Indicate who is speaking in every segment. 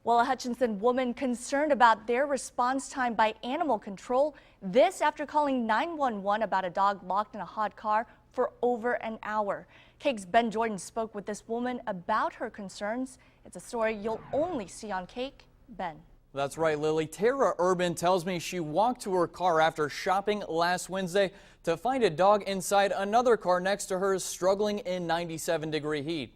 Speaker 1: Well, a Hutchinson woman concerned about their response time by animal control. This after calling 911 about a dog locked in a hot car for over an hour. KAKE's Ben Jordan spoke with this woman about her concerns. It's a story you'll only see on KAKE. Ben.
Speaker 2: That's right, Lily. Tara Urban tells me she walked to her car after shopping last Wednesday to find a dog inside another car next to hers struggling in 97-degree heat.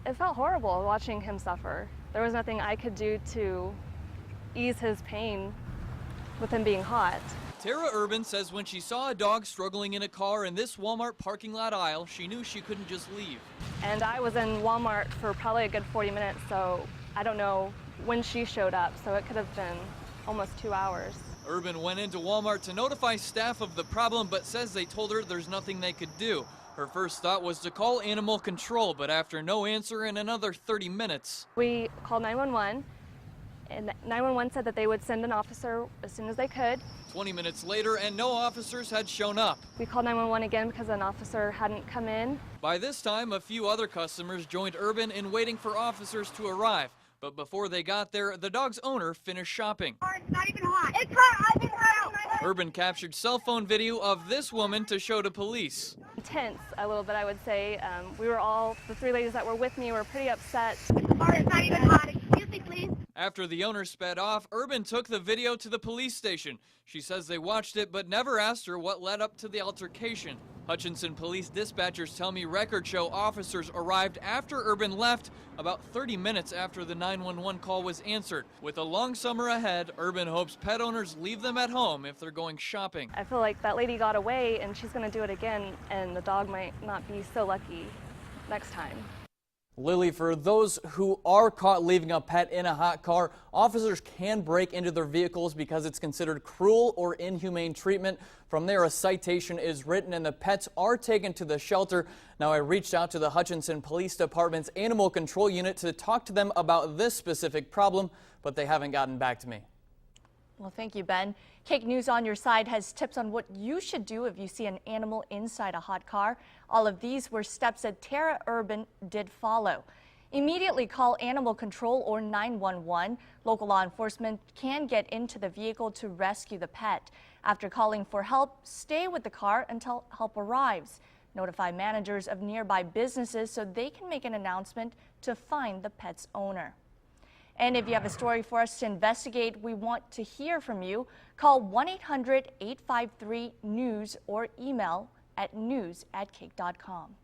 Speaker 3: It felt horrible watching him suffer. There was nothing I could do to ease his pain with him being hot.
Speaker 2: Tara Urban says when she saw a dog struggling in a car in this Walmart parking lot aisle, she knew she couldn't just leave.
Speaker 3: And I was in Walmart for probably a good 40 minutes, so I don't know when she showed up, so it could have been almost 2 hours.
Speaker 2: Urban went into Walmart to notify staff of the problem, but says they told her there's nothing they could do. Her first thought was to call animal control, but after no answer in another 30 minutes.
Speaker 3: We called 911, and 911 said that they would send an officer as soon as they could.
Speaker 2: 20 minutes later, and no officers had shown up.
Speaker 3: We called 911 again because an officer hadn't come in.
Speaker 2: By this time, a few other customers joined Urban in waiting for officers to arrive. But before they got there, the dog's owner finished shopping.
Speaker 4: It's not even hot. It's hot. I've been hot.
Speaker 2: Urban captured cell phone video of this woman to show to police.
Speaker 3: Tense a little bit, I would say. The three ladies that were with me were pretty upset.
Speaker 4: It's not even hot. Excuse me, please.
Speaker 2: After the owner sped off, Urban took the video to the police station. She says they watched it but never asked her what led up to the altercation. Hutchinson police dispatchers tell me records show officers arrived after Urban left, about 30 minutes after the 911 call was answered. With a long summer ahead, Urban hopes pet owners leave them at home if they're going shopping.
Speaker 3: I feel like that lady got away and she's going to do it again, and the dog might not be so lucky next time.
Speaker 2: Lily, for those who are caught leaving a pet in a hot car, officers can break into their vehicles because it's considered cruel or inhumane treatment. From there, a citation is written and the pets are taken to the shelter. Now, I reached out to the Hutchinson Police Department's Animal Control Unit to talk to them about this specific problem, but they haven't gotten back to me.
Speaker 1: Well, thank you, Ben. KAKE News on Your Side has tips on what you should do if you see an animal inside a hot car. All of these were steps that Tara Urban did follow. Immediately call animal control or 911. Local law enforcement can get into the vehicle to rescue the pet. After calling for help, stay with the car until help arrives. Notify managers of nearby businesses so they can make an announcement to find the pet's owner. And if you have a story for us to investigate, we want to hear from you. Call 1-800-853-NEWS or email at news@kake.com.